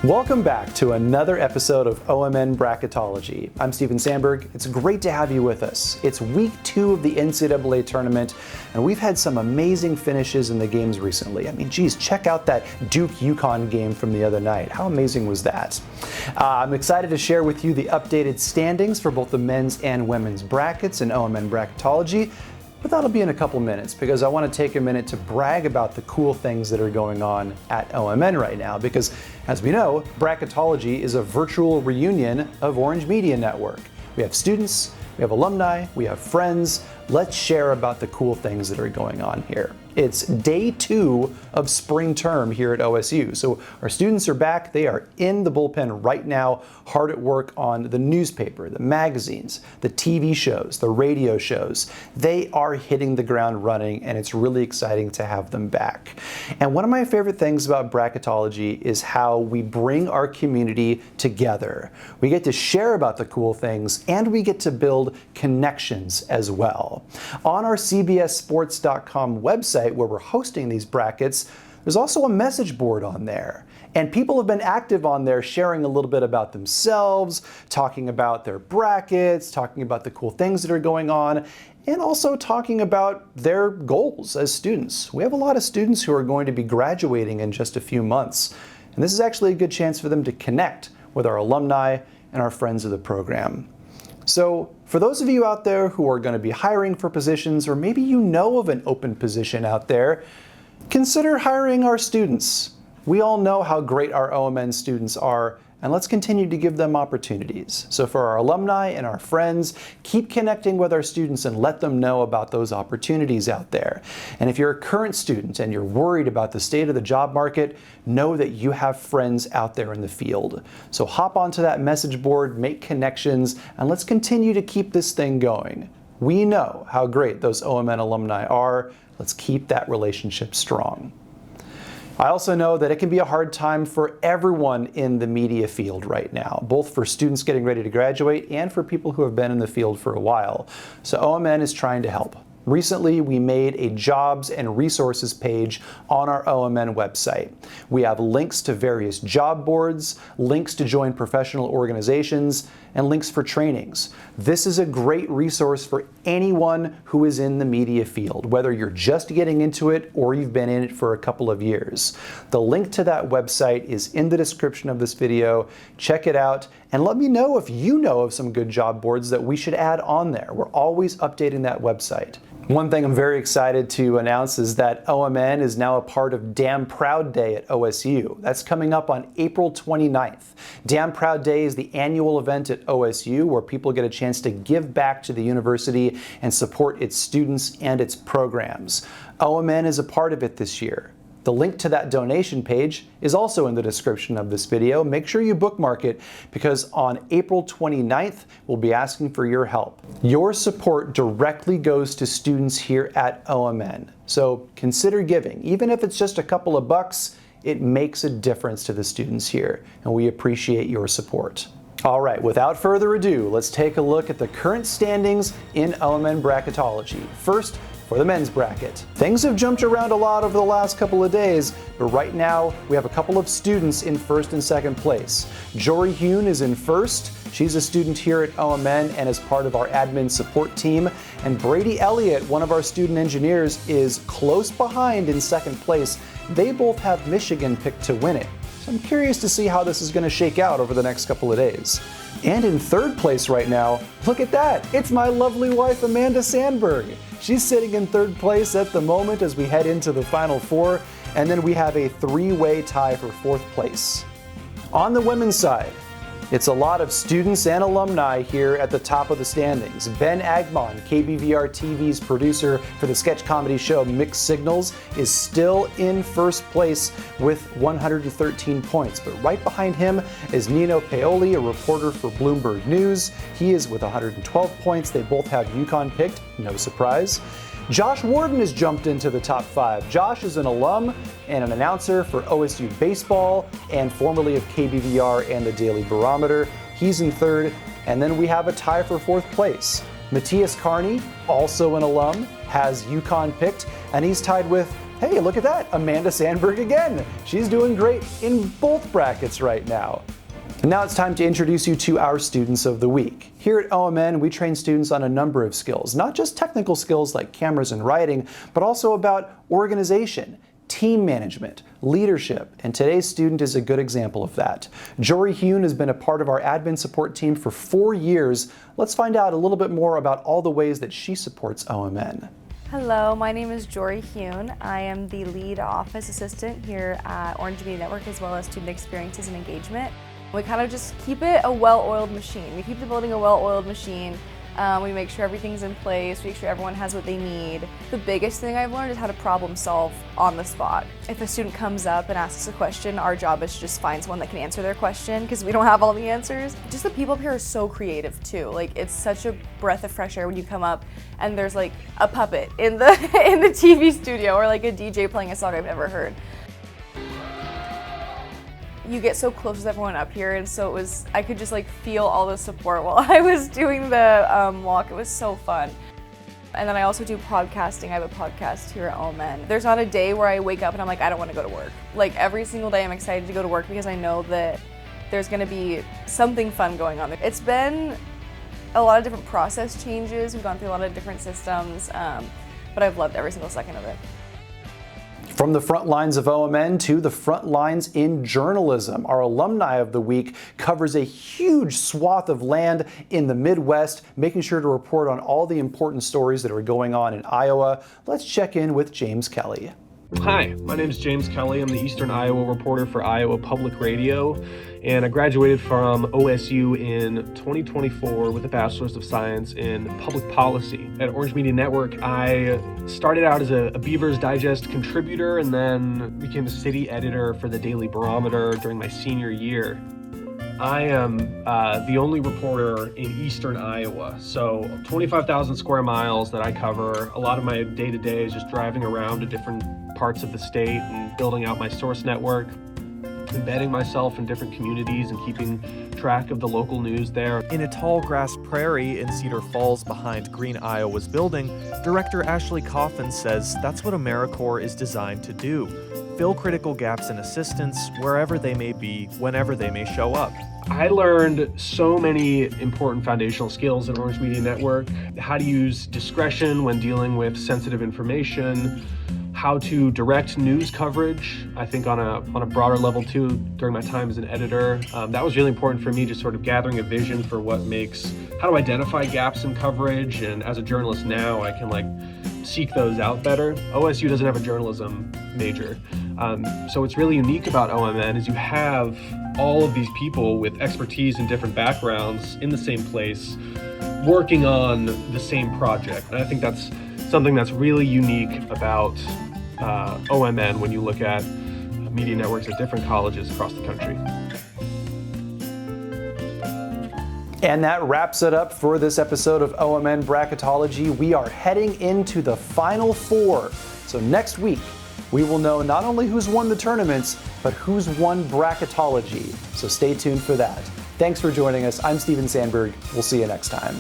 Welcome back to another episode of OMN Bracketology. I'm Steven Sandberg. It's great to have you with us. It's week 2 of the NCAA tournament, and we've had some amazing finishes in the games recently. I mean, geez, check out that Duke-UConn game from the other night. How amazing was that? I'm excited to share with you the updated standings for both the men's and women's brackets in OMN Bracketology. But that'll be in a couple minutes because I want to take a minute to brag about the cool things that are going on at OMN right now because, as we know, Bracketology is a virtual reunion of Orange Media Network. We have students, we have alumni, we have friends. Let's share about the cool things that are going on here. It's day 2 of spring term here at OSU. So our students are back. They are in the bullpen right now, hard at work on the newspaper, the magazines, the TV shows, the radio shows. They are hitting the ground running, and it's really exciting to have them back. And one of my favorite things about Bracketology is how we bring our community together. We get to share about the cool things, and we get to build connections as well. On our cbssports.com website, where we're hosting these brackets, there's also a message board on there. And people have been active on there sharing a little bit about themselves, talking about their brackets, talking about the cool things that are going on, and also talking about their goals as students. We have a lot of students who are going to be graduating in just a few months. And this is actually a good chance for them to connect with our alumni and our friends of the program. So for those of you out there who are going to be hiring for positions, or maybe you know of an open position out there, consider hiring our students. We all know how great our OMN students are, and let's continue to give them opportunities. So for our alumni and our friends, keep connecting with our students and let them know about those opportunities out there. And if you're a current student and you're worried about the state of the job market, know that you have friends out there in the field. So hop onto that message board, make connections, and let's continue to keep this thing going. We know how great those OMN alumni are. Let's keep that relationship strong. I also know that it can be a hard time for everyone in the media field right now, both for students getting ready to graduate and for people who have been in the field for a while. So OMN is trying to help. Recently, we made a jobs and resources page on our OMN website. We have links to various job boards, links to join professional organizations, and links for trainings. This is a great resource for anyone who is in the media field, whether you're just getting into it or you've been in it for a couple of years. The link to that website is in the description of this video. Check it out and let me know if you know of some good job boards that we should add on there. We're always updating that website. One thing I'm very excited to announce is that OMN is now a part of Damn Proud Day at OSU. That's coming up on April 29th. Damn Proud Day is the annual event at OSU where people get a chance to give back to the university and support its students and its programs. OMN is a part of it this year. The link to that donation page is also in the description of this video. Make sure you bookmark it because on April 29th, we'll be asking for your help. Your support directly goes to students here at OMN. So consider giving. Even if it's just a couple of bucks, it makes a difference to the students here, and we appreciate your support. All right, without further ado, let's take a look at the current standings in OMN Bracketology. First, for the men's bracket. Things have jumped around a lot over the last couple of days, but right now we have a couple of students in first and second place. Jory Hune is in first. She's a student here at OMN and is part of our admin support team. And Brady Elliott, one of our student engineers, is close behind in second place. They both have Michigan picked to win it. So I'm curious to see how this is going to shake out over the next couple of days. And in third place right now, look at that, it's my lovely wife Amanda Sandberg. She's sitting in third place at the moment as we head into the Final Four, and then we have a 3-way tie for fourth place. On the women's side, it's a lot of students and alumni here at the top of the standings. Ben Agmon, KBVR TV's producer for the sketch comedy show Mixed Signals, is still in first place with 113 points. But right behind him is Nino Paoli, a reporter for Bloomberg News. He is with 112 points. They both have UConn picked, no surprise. Josh Warden has jumped into the top 5. Josh is an alum and an announcer for OSU baseball and formerly of KBVR and the Daily Barometer. He's in third, and then we have a tie for fourth place. Matthias Carney, also an alum, has UConn picked, and he's tied with Hey, look at that, Amanda Sandberg again. She's doing great in both brackets right now. And now it's time to introduce you to our Students of the Week. Here at OMN, we train students on a number of skills, not just technical skills like cameras and writing, but also about organization, team management, leadership, and today's student is a good example of that. Jory Hune has been a part of our admin support team for 4 years. Let's find out a little bit more about all the ways that she supports OMN. Hello, my name is Jory Hune. I am the lead office assistant here at Orange Media Network, as well as student experiences and engagement. We kind of just keep it a well-oiled machine. We keep the building a well-oiled machine. We make sure everything's in place, we make sure everyone has what they need. The biggest thing I've learned is how to problem solve on the spot. If a student comes up and asks a question, our job is to just find someone that can answer their question because we don't have all the answers. Just the people up here are so creative too. Like, it's such a breath of fresh air when you come up and there's like a puppet in the TV studio or like a DJ playing a song I've never heard. You get so close with everyone up here, and so I could just like feel all the support while I was doing the walk. It was so fun. And then I also do podcasting. I have a podcast here at OMN. There's not a day where I wake up and I'm like, I don't want to go to work. Like, every single day I'm excited to go to work because I know that there's going to be something fun going on. It's been a lot of different process changes. We've gone through a lot of different systems, but I've loved every single second of it. From the front lines of OMN to the front lines in journalism, our Alumni of the Week covers a huge swath of land in the Midwest, making sure to report on all the important stories that are going on in Iowa. Let's check in with James Kelly. Hi, my name is James Kelly. I'm the Eastern Iowa reporter for Iowa Public Radio, and I graduated from OSU in 2024 with a Bachelor's of Science in Public Policy. At Orange Media Network, I started out as a Beaver's Digest contributor and then became the city editor for the Daily Barometer during my senior year. I am the only reporter in Eastern Iowa, so 25,000 square miles that I cover. A lot of my day-to-day is just driving around to different parts of the state and building out my source network, embedding myself in different communities and keeping track of the local news there. In a tall grass prairie in Cedar Falls behind Green Iowa's building, director Ashley Coffin says that's what AmeriCorps is designed to do. Fill critical gaps in assistance wherever they may be, whenever they may show up. I learned so many important foundational skills at Orange Media Network. How to use discretion when dealing with sensitive information, how to direct news coverage, I think on a broader level too, during my time as an editor. That was really important for me, just sort of gathering a vision for how to identify gaps in coverage, and as a journalist now, I can seek those out better. OSU doesn't have a journalism major. So what's really unique about OMN is you have all of these people with expertise in different backgrounds in the same place, working on the same project. And I think that's something that's really unique about OMN when you look at media networks at different colleges across the country. And that wraps it up for this episode of OMN Bracketology. We are heading into the Final Four. So next week, we will know not only who's won the tournaments, but who's won bracketology. So stay tuned for that. Thanks for joining us. I'm Steven Sandberg. We'll see you next time.